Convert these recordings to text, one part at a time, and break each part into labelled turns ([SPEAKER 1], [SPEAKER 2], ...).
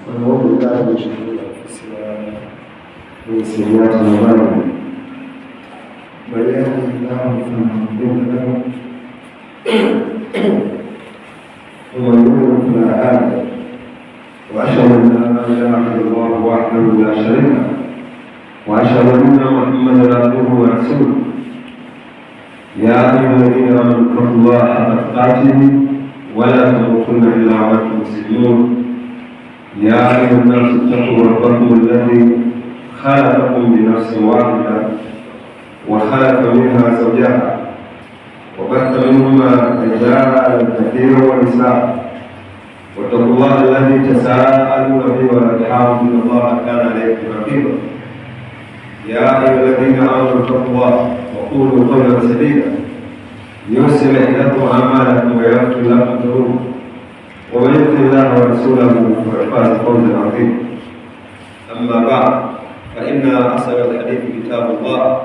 [SPEAKER 1] ونعوذ بالله من شرور انفسنا ومن سيئات اعمالنا من يهده الله فلا مضل له ومن يضلل فلا هادي له واشهد ان لا اله الا الله وحده لا شريك له واشهد ان محمدا عبده ورسوله يا ايها الذين امنوا اتقوا الله حق تقاته ولا تموتن الا وانتم مسلمون يا ايها الناس اتقوا ربكم الذي خلقكم بنفس واحده وخلق منها زوجها وبث منهما رجالا كثيرا ونساء واتقوا الله الذي تساءلون به والارحام ان الله كان عليكم رقيبا يا ايها الذين امنوا اتقوا الله وقولوا قولا سديدا يصلح لكم اعمالكم ويغفر لكم ذنوبكم ومن يطع الله ورسوله فقد فاز فوزا عظيما اما بعد فان اصدق الحديث كتاب الله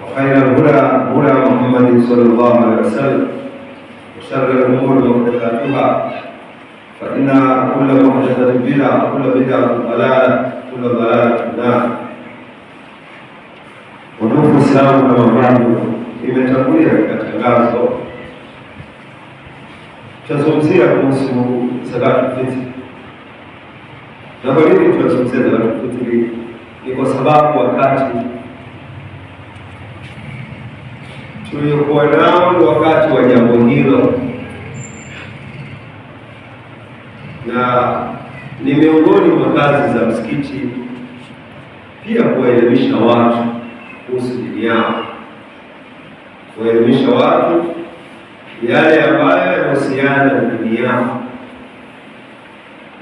[SPEAKER 1] وخير الهدى هدى محمد صلى الله عليه وسلم وشر الامور محدثاتها فان كل محدثه بدعه وكل بدعه ضلاله وكل ضلاله في النار. Ndugu Waislamu, kama bado imetangulia katika tangazo, tutazungumzia kuhusu zakatul fitri. Na kwa nini tunazungumzia zakatul fitri? Ni kwa sababu wakati tuliokuwa nao wakati wa jambo hilo, na ni miongoni mwa kazi za msikiti pia kuwaelimisha watu kuhusu dini yao, kuwaelimisha watu yale ambayo yanahusiana na dini yao.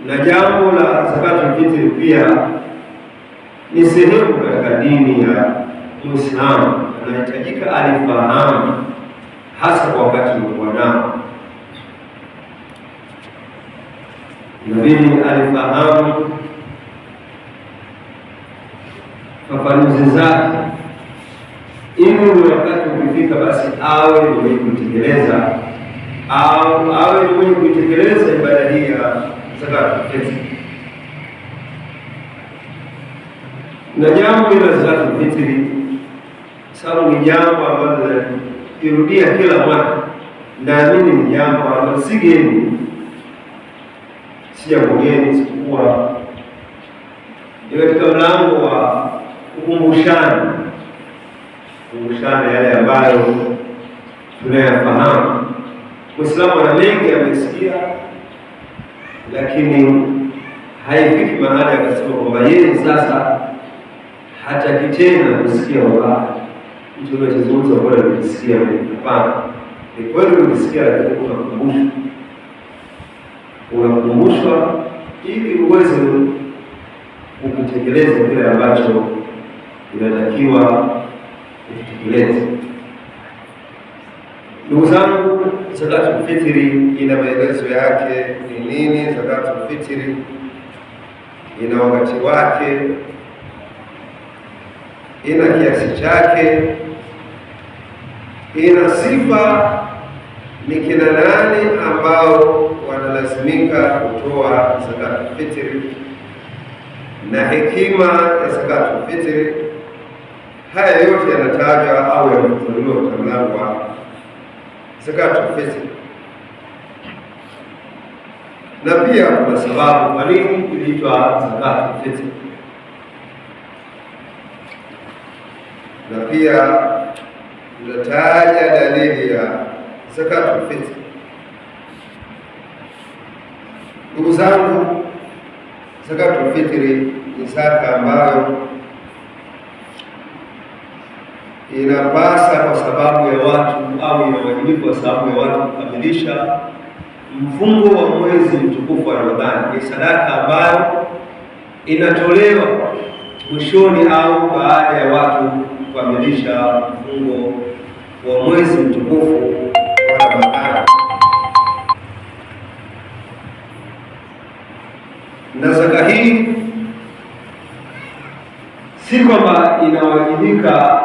[SPEAKER 1] Na jambo la zakatul fitri pia ni sehemu katika dini ya Muislamu, anahitajika alifahamu, hasa kwa wakati uliokuwa nao. Inabidi alifahamu fafanuzi zake, ili wakati ukifika basi awe ni mwenye kutekeleza au awe ni mwenye kutekeleza ibada hii ya zakatul fitri. Na jambo la zakatul fitri sababu ni jambo ambalo lirudia kila mwaka, naamini ni jambo ambalo si geni, si jambo geni, isipokuwa ni katika mlango wa kukumbushana yale ambayo tunayafahamu. Muislamu ana mengi amesikia, lakini haifiki mahali akasema kwamba yeye sasa hataki tena kusikia wabaya. Mtu anachozungumza bora nikisikia hapana. Ni kweli ukisikia, lakini unakumbushwa ili uweze kutekeleza kile ambacho inatakiwa kutekeleza. Ndugu zangu, zakatul fitri ina maelezo yake. Ni nini zakatul fitri? Ina wakati wake, ina kiasi chake, ina sifa, ni kina nani ambao wanalazimika kutoa zakatul fitri, na hekima ya zakatul fitri. Haya yote yanatajwa au yamefunuliwa katika mlango wa zakatul fitri. Na pia kuna sababu kwa nini iliitwa zakatul fitri, na pia tunataja dalili ya zakatul fitri. Ndugu zangu, zakatul fitri ni zaka ambayo inapasa kwa sababu ya watu au inawajibika kwa sababu ya watu kukamilisha mfungo wa mwezi mtukufu wa Ramadhani. Ni sadaka ambayo inatolewa mwishoni au baada ya watu kukamilisha mfungo wa mwezi mtukufu wa Ramadhani. Na zaka hii si kwamba inawajibika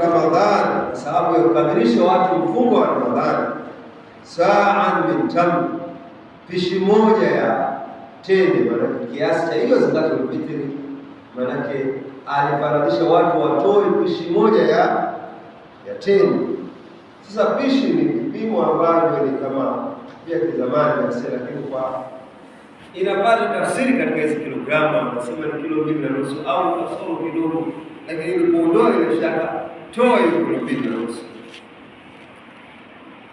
[SPEAKER 1] Ramadhani kwa sababu ya kukamilisha watu mfungo wa Ramadhani, sa'an min tamr, pishi moja ya tende, maana kiasi cha hiyo zakatul fitri, maanake alifaradhisha watu watoe pishi moja ya tende. Sasa pishi ni kipimo ambavyo ni kama pia kizamani nasema, lakini kwa inapata tafsiri katika hizo kilogramu, anasema ni kilo 2.5 au kasoro kidogo, lakini ili kuondoa ile shaka, toa hiyo kilo 2.5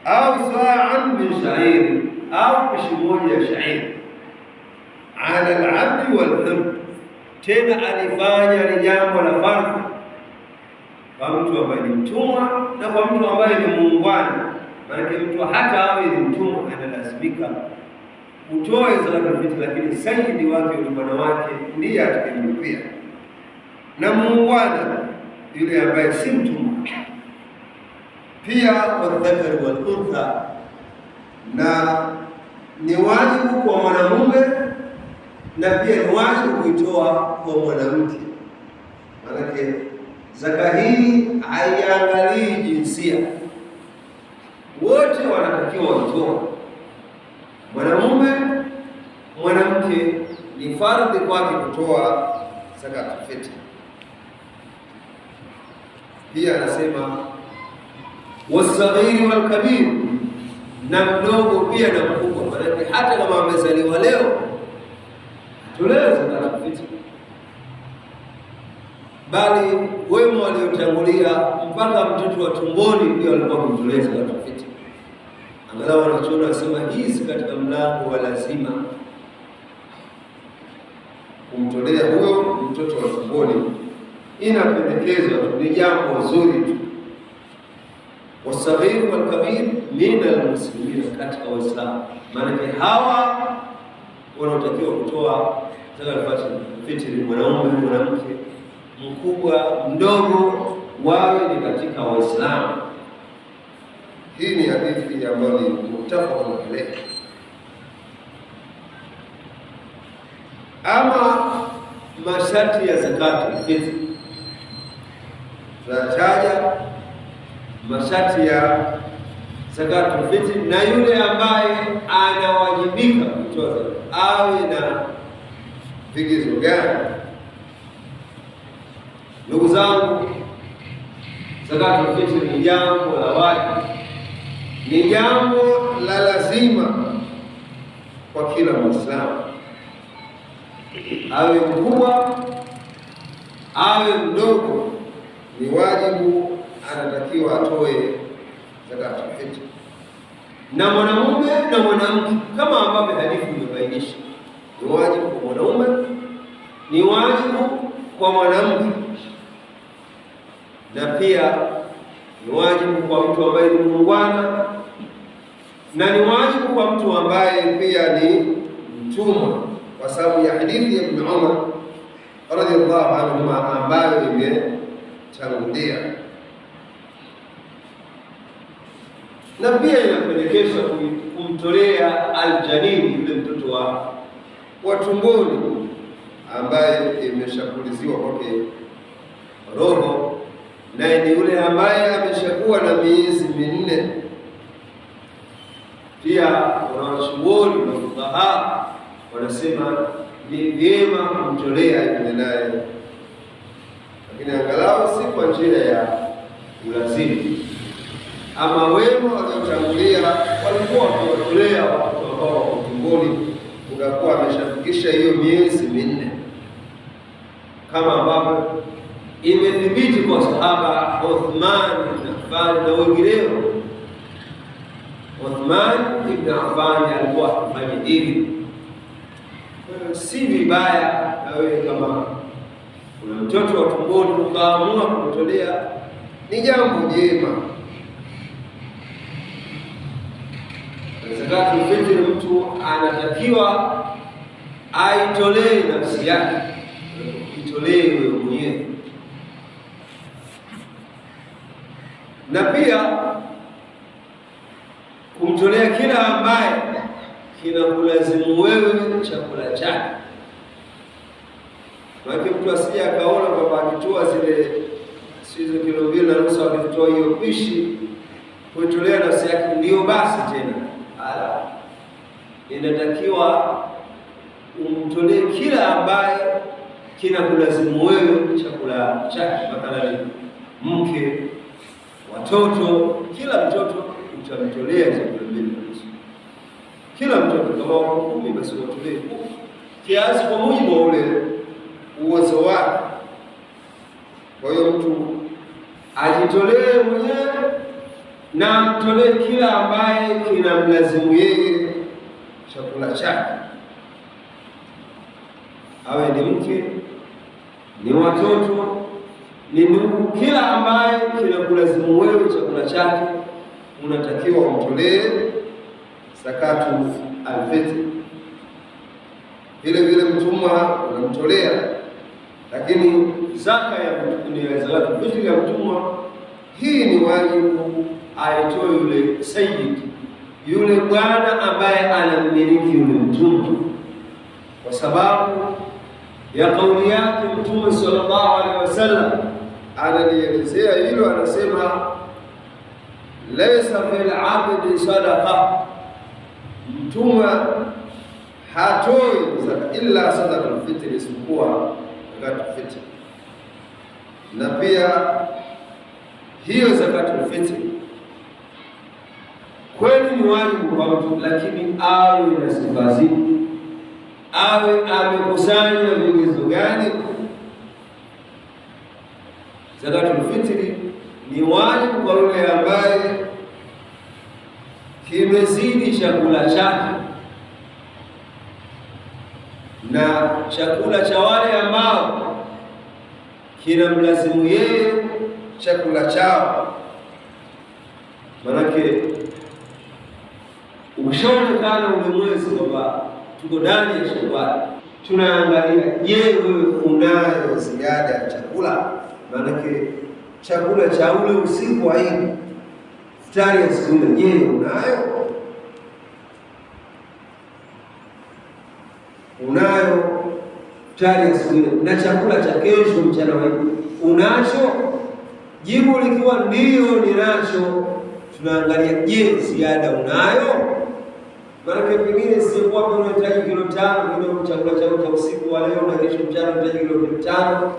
[SPEAKER 1] au sa'an min sha'ir, au pishi moja ya sha'ir ala al-'abd wal-hur. Tena alifanya ni jambo la fardhi kwa mtu ambaye ni mtumwa na kwa mtu ambaye ni muungwana. Maana mtu hata awe ni mtumwa analazimika utoe zakatul fitri, lakini sayyidi wake yule bwana wake ndiye atakayemlipia, na muungwana yule ambaye si mtumwa pia. Wadhakari wal untha, na ni wajibu kwa mwanamume na pia ni wajibu kuitoa kwa mwanamke. Maanake zaka hii haiangalii jinsia, wote wanatakiwa waitoa, mwanamume mwanamke, ni fardhi kwake kutoa zakatul fitri. Pia anasema wasaghiri wal kabir, na mdogo pia na mkubwa. Maanake hata kama amezaliwa leo atolewe zakatul fitri, bali wema waliotangulia mpaka mtoto wa tumboni ndio alikuwa kumtolea zakatul fitri. Angalau wanachuoni wanasema hizi katika mlango wa lazima kumtolea huyo mtoto wa tumboni, inapendekezwa, ni jambo zuri tu. Wasaghiri wal kabir min almuslimin, katika Waislamu. Maanake hawa wanaotakiwa kutoa zakatul fitri, mwanaume mwanamke, mkubwa mdogo, wawe ni katika Waislamu. Hii ni hadithi ambayo ni muttafaqun alayh. Ama masharti ya zakatul fitri, tunataja masharti ya zakatul fitri, na yule ambaye anawajibika kutoa awe na vigezo gani. Ndugu zangu, zakatul fitri ni jambo la wajibu, ni jambo la lazima kwa kila Muislamu, awe mkubwa awe mdogo, ni wajibu, anatakiwa atoe zakatul fitri, na mwanamume na mwanamke, kama ambavyo hadithi imebainisha. Ni wajibu kwa mwanaume, ni wajibu kwa mwanamke, na pia ni wajibu kwa mtu ambaye ni muungwana, na ni wajibu kwa mtu ambaye pia ni mtumwa, kwa sababu ya hadithi ya Ibn Umar radhiyallahu anhu ambayo imetangulia. Na pia inapendekezwa kumtolea aljanini, yule mtoto wa tumboni ambaye imeshapuliziwa kwake roho, naye ni yule ambaye ameshakuwa na miezi minne. Pia wanawachuoni na fuqaha wanasema ni vyema kumtolea yule naye, lakini angalau si kwa njia ya ulazima. Ama wema waliotangulia walikuwa wakiwatolea watoto ambao wako tumboni, unakuwa ameshafikisha hiyo miezi minne, kama ambavyo imethibiti kwa sahaba Uthman ibn Affan na wengineo. Uthman ibn Affan alikuwa akifanya hivi. Si vibaya na wewe kama una mtoto wa tumboni ukaamua kumtolea, ni jambo jema. Zakatul fitri mtu anatakiwa aitolee nafsi yake, itolee wewe mwenyewe, na pia kumtolea kila ambaye kinakulazimu wewe chakula chake. Maana mtu asije akaona kwamba akitoa zile sizo kilo 2.5 akitoa hiyo pishi kuitolea nafsi yake ndio basi tena. Ala, inatakiwa
[SPEAKER 2] umtolee kila ambaye kinakulazimu wewe chakula chake, mathalani mke, watoto. Kila mtoto utamtolea chakula mbili kabisa. Kila mtoto kama wako 10 basi watolee kiasi kwa mujibu wa ule uwezo wake. Kwa hiyo mtu ajitolee mwenyewe na amtolee kila ambaye kinamlazimu yeye chakula chake, awe ni mke, ni watoto, ni ndugu. Kila ambaye kinakulazimu wewe chakula chake unatakiwa umtolee zakatu al-fitr. Vile vile mtumwa unamtolea, lakini zaka ya zakatu al-fitr ya mtumwa hii ni wajibu aitoe yule sayyid, yule bwana ambaye anamiliki yule mtumwa, kwa sababu ya kauli yake Mtume sallallahu alaihi wasallam analielezea hilo, anasema laysa fil abdi sadaqa, mtumwa hatoi zaka illa sadaqatul fitr, isipokuwa zakatul fitr. Na pia hiyo zakatul fitr kweli ni wajibu kwa mtu, lakini awe na sifa zipi? Awe amekusanya vigezo gani? Zakatul fitri ni wajibu kwa yule ambaye kimezidi chakula chake, na chakula cha wale ambao kinamlazimu yeye chakula chao. Manake umeshaonekana ule mwezi kwamba tuko ndani ya Shawwal, tunaangalia, je, wewe unayo ziada ya chakula? Maanake chakula cha ule usiku wa Eid, iftari ya siku ile, je, unayo? Unayo iftari ya siku ile na chakula cha kesho mchana wa Eid unacho? Jibu likiwa ndio ninacho, tunaangalia, je, ziada unayo? Maana pengine sio kwamba unahitaji kilo 5 kilo chakula chako cha usiku wa leo na kesho mchana unahitaji kilo 5.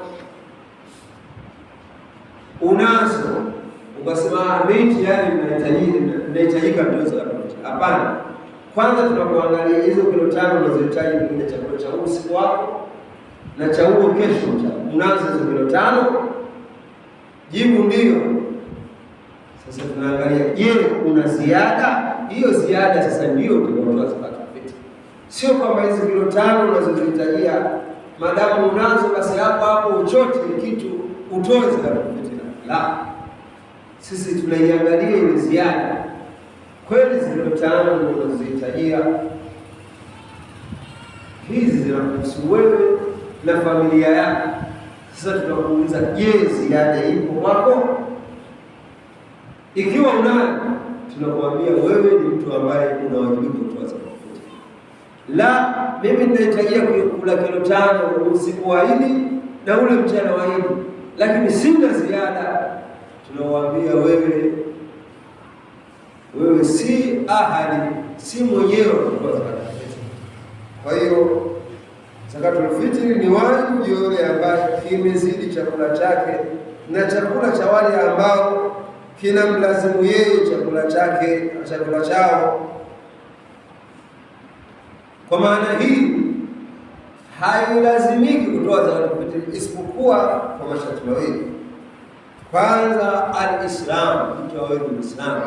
[SPEAKER 2] Unazo ukasema mimi tayari ninahitajika ndio zakati. Hapana. Kwanza tunapoangalia hizo kilo 5 unazohitaji kwenye chakula cha usiku wako na cha huo kesho mchana, unazo hizo kilo 5? Jibu ndio. Sasa tunaangalia, je, una ziada? Hiyo ziada sasa ndio tunatoa zakatul fitr. Sio kwamba hizo kilo 5 unazozihitajia madamu unazo basi hapo hapo uchote kitu utoe zakatul fitr. La, sisi tunaiangalia ile ziada. Kweli zile kilo 5 unazozihitajia hizi zinakuhusu wewe na familia yako. Sasa tunakuuliza, je, ziada ipo kwako? Ikiwa unayo, tunakuambia wewe ni mtu ambaye unawajibika kutoa zakatul fitr. La, mimi ninahitajia kula kilo 5 usiku wa Eid na ule mchana wa Eid, lakini sina ziada. Tunawaambia wewe si ahadi, si mwenyewe kutoa zakatul fitr. Kwa hiyo zakatul fitr ni wajibu yule ambaye kimezidi chakula chake na chakula cha wale ambao kinamlazimu yeye chakula chao. Kwa maana hii hailazimiki kutoa zakatul fitr isipokuwa kwa masharti mawili. Kwanza, al-Islam, mtu awe ni Muislamu,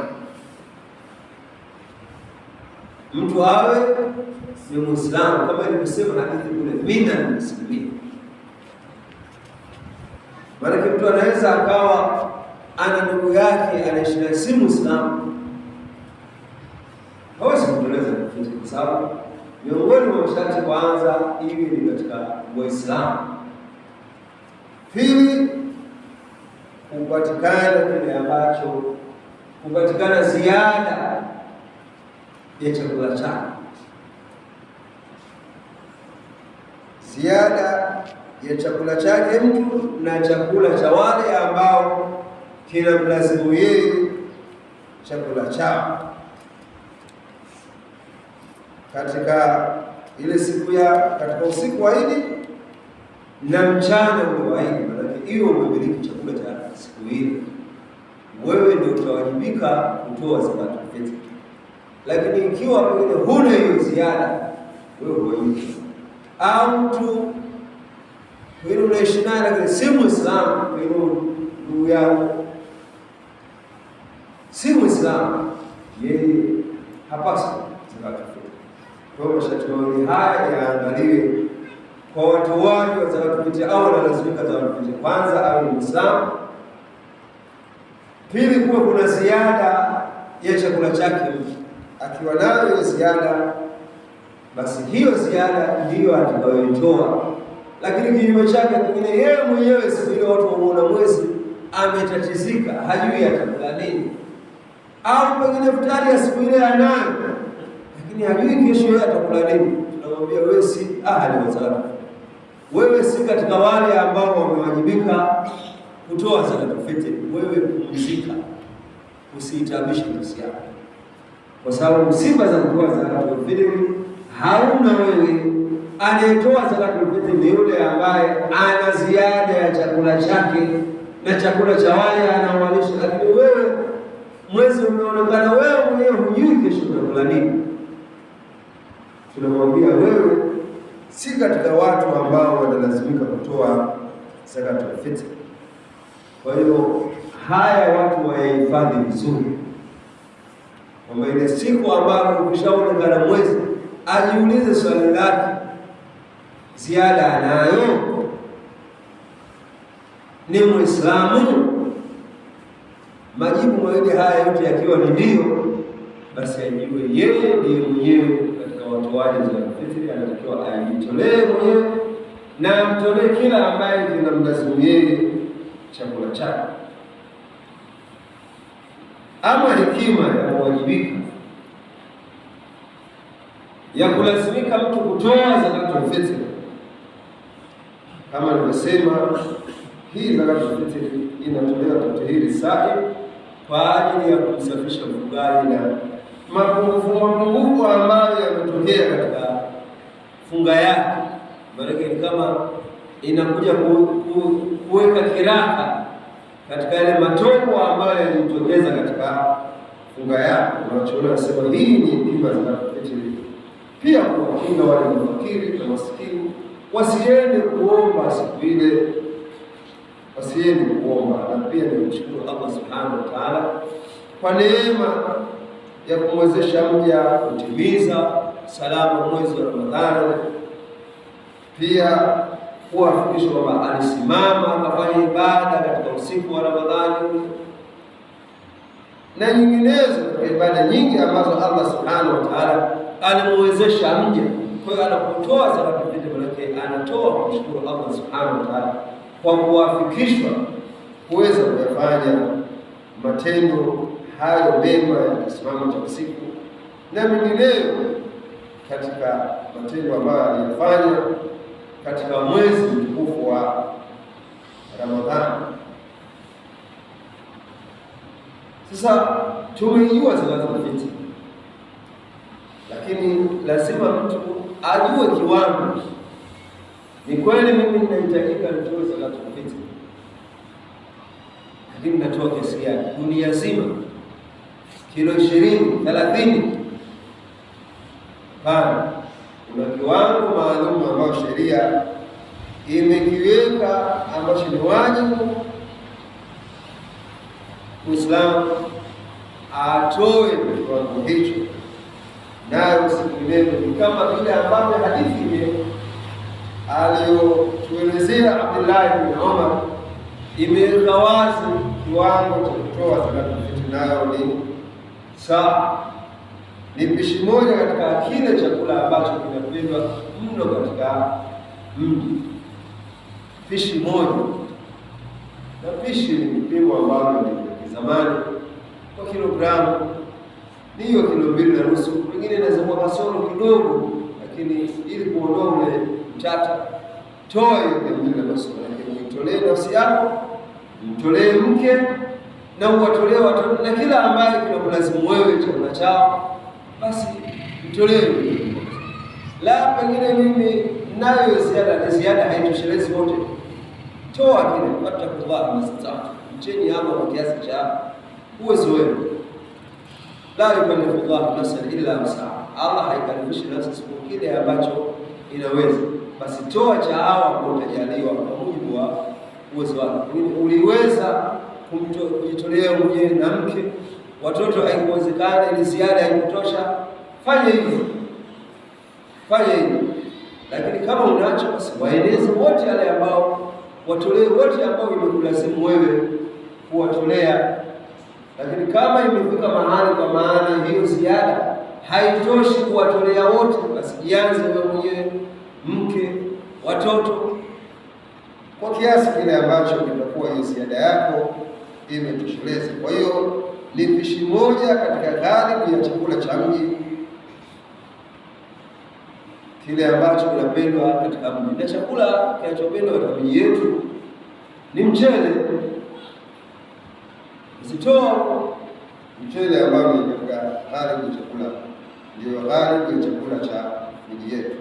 [SPEAKER 2] mtu awe ni Muislamu, kama ilivyosema hadithi kule, minal muslimin. Maana mtu anaweza akawa ana ndugu yake anaishi naye si Muislamu, hawezi kumtoleza zakatul fitr kwa sababu miongoni mwa masharti kwanza hivi ni katika Waislamu. Pili, kupatikana ziada ya chakula chake, ziada ya chakula chake mtu na chakula cha wale ambao kinamlazimu yeye chakula chao. Katika ile siku ya katika usiku wa Idi na mchana ule wa Idi, maana hiyo umemiliki chakula cha siku ile, wewe ndio utawajibika kutoa zakatul fitr. Lakini ikiwa pengine huna hiyo ziada, wewe huwajibika. Au mtu wewe unaishi naye lakini si Muislamu, wewe ndugu yako si Muislamu, yeye hapaswi zakatul fitr. Kwa hiyo masharti haya yaangaliwe kwa watoaji wa zakatul fitr au wanalazimika zakatul fitr. Kwanza awe Muislamu, pili kuwa kuna ziada ya chakula chake. Akiwa nayo hiyo ziada, basi hiyo ziada ndiyo atakayoitoa. Lakini kinyume chake, pengine yeye mwenyewe siku ile watu wamuona mwezi ametatizika, hajui atakula nini, au pengine futari ya siku ile anayo, lakini hajui kesho yeye atakula nini, tunamwambia wewe si ahali wa zakatul, wewe si katika wale ambao wamewajibika kutoa zakatul fitr. Wewe pumzika, usiitabishe nafsi yako, kwa sababu sifa za kutoa zakatul fitr hauna wewe. Anayetoa zakatul fitr ni yule ambaye ana ziada ya chakula chake na chakula cha wale anaowalisha. Lakini wewe mwezi umeonekana, wewe mwenyewe hujui kesho utakula nini, tunamwambia wewe si katika watu ambao wanalazimika kutoa zakatul fitr. Kwa hiyo haya watu wayahifadhi vizuri, kwamba ile siku ambayo ukishaonekana mwezi ajiulize swali lake, ziada anayo, ni Muislamu? Majibu mawili haya yote yakiwa ni ndio, basi ajue yeye ndiye mwenyewe katika watoaji wa zakatul fitr, anatakiwa ajitolee mwenyewe na amtolee kila ambaye kinamlazimu yeye chakula chake. Ama hekima ya kuwajibika ya kulazimika mtu kutoa zakatul fitr, kama nilivyosema, hii zakatul fitr inatolewa tatahiri sa'i kwa ajili ya kumsafisha mfungaji na mapungufu ambayo yametokea katika funga yake. Maana ni kama inakuja kuweka kiraka katika yale matongo ambayo yalijitokeza katika funga yake. Unachoona nasema hii ni hekima za zakatul fitr, pia kuwakinga wale mafakiri na maskini wasiende kuomba siku ile, wasiende kuomba. Na pia ni kumshukuru Allah subhanahu wa ta'ala kwa neema ya kumwezesha mja kutimiza salama mwezi wa Ramadhani, pia kuwafikisha kwamba alisimama akafanya ibada katika usiku wa Ramadhani na nyinginezo, katika ibada nyingi ambazo Allah subhanahu wa ta'ala alimwezesha mja. Kwa hiyo anapotoa zakatul fitr, manake anatoa kumshukuru Allah subhanahu wa ta'ala kwa kuwafikishwa kuweza kuyafanya matendo hayo mema ya kisimamo cha usiku na mengineyo katika matendo ambayo aliyafanya katika mwezi mtukufu wa Ramadhani. Sasa tumeijua zakatul fitr, lakini lazima mtu ajue kiwango. Ni kweli mimi ninahitajika nitoe zakatul fitr, lakini natoa kiasi gani? Dunia nzima kilo 20, 30? Hapana, kuna kiwango maalum ambacho sheria imekiweka ambacho ni wajibu Muislamu atoe kiwango hicho, nayo sikineno ni kama vile ambavyo hadithi aliyotuelezea Abdullah ibn Umar imeweka wazi kiwango cha kutoa zakatul fitr, nayo ni saa, ni pishi moja katika kile chakula ambacho kinapendwa mno katika mji, pishi moja. Na pishi ni kipimo ambavyo ni zamani kwa kilogramu, ni hiyo kilo 2.5, pengine inaweza kuwa kasoro kidogo, lakini ili kuondoa ule mtata, toa hiyo 2.5, lakini mtolee nafsi yako, mtolee mke na uwatolee watoto na kila ambaye kinakulazimu wewe chakula chao, basi mtolee. la pengine mimi nayo ziada, ni ziada haitoshelezi wote, toa kile watakullah mastata, mcheni hapa kwa kiasi cha uwezo wenu. La yukallifu Allahu nafsan illa wus'aha, Allah haikalifishi nafsi isipokuwa kile ambacho inaweza. Basi toa cha hawa kwa utajaliwa kwa mujibu wa uwezo wako. Uliweza kujitolea mwenyewe na mke, watoto haikuwezekana, ili ziada haikutosha, fanya hivyo, fanya hivyo. Lakini kama unacho, basi waeleze wote wale ambao, watolee wote ambao imekulazimu wewe kuwatolea. Lakini kama imefika mahali kwa maana hiyo ziada haitoshi kuwatolea wote, basi jianze wewe mwenyewe, mke, watoto, kwa kiasi kile ambacho kitakuwa hiyo ziada yako imetosheleza. Kwa hiyo ni pishi moja katika ghalibu ya chakula cha mji, kile ambacho kinapendwa katika mji. Na chakula kinachopendwa katika miji yetu ni mchele. Usitoa mchele ambao ni katika ghalibu ya chakula, ndio ghalibu ya chakula cha miji yetu,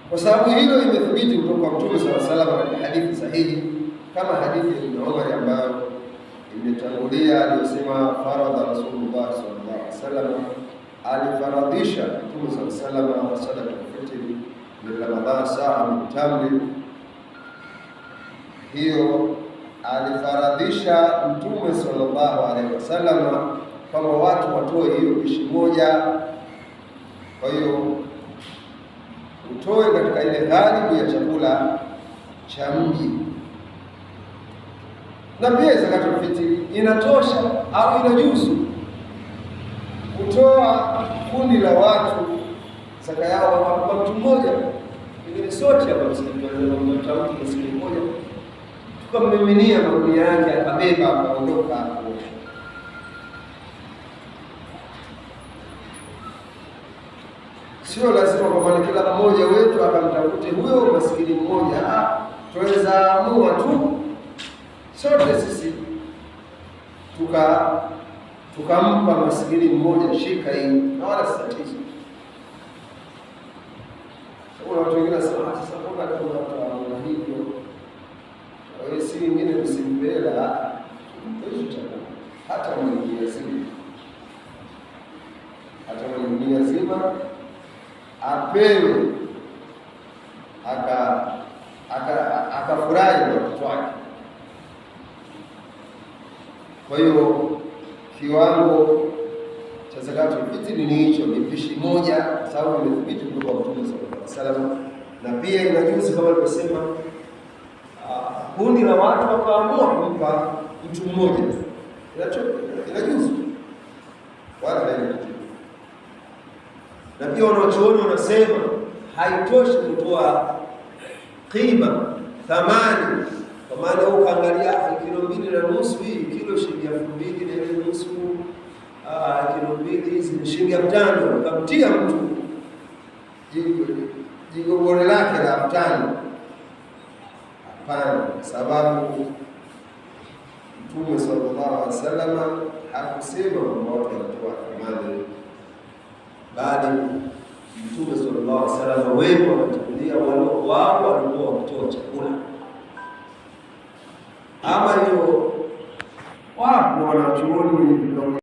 [SPEAKER 2] kwa sababu hilo imethibiti kutoka kwa Mtume sallallahu alaihi wasallam katika hadithi sahihi, kama hadithi ya Ibn Umar ambayo imetangulia, aliyosema faradha Rasulullah sallallahu alaihi wasallam, alifaradhisha Mtume sallallahu alaihi wasallam sadaqatul fitr min Ramadhan saa min tamri. Hiyo alifaradhisha Mtume sallallahu alaihi wasallam kwamba watu watoe hiyo pishi moja. Kwa hiyo utoe katika ile ghalibu ya chakula cha mji. Na pia zakatul fitri inatosha au inajuzu kutoa kundi la watu zaka yao kwa mtu mmoja, pengine sote hapa msikiti mmoja, tukammiminia magunia yake, akabeba akaondoka hapo. Sio lazima kwa maana kila mmoja wetu akamtafute huyo maskini mmoja, tunaweza amua tu sote sisi tukampa maskini mmoja, shika hii, na wala si tatizo. Kuna watu wengine wanasema sasa mbona kama watu hivyo, wewe si wengine msimbela hata mwenye yazima, hata mwenye yazima apewe akafurahi na watoto wake. Kwa hiyo kiwango cha zakatul fitri ni hicho, ni pishi moja, sababu imethibiti kutoka kwa Mtume sallallahu alaihi wasallam. Na pia inajuzu kama alivyosema, kundi la watu wakaamua kumpa mtu mmoja, inajuzu wala haina. Na pia wanachuoni wanasema haitoshi kutoa qima, thamani, kwa maana ukaangalia kilo 2.5 hii kilo shilingi 2,000 na ile nusu kilo 2 hizi ni shilingi 5,000, ukamtia mtu jigogoro lake la 5,000. Hapana, sababu Mtume sallallahu alaihi wasallam hakusema kwamba watu wanatoa thamani, bali Mtume sallallahu alaihi wasallam wewe wanachukulia wao walikuwa wakitoa chakula. Ama hiyo wapo wanachuoni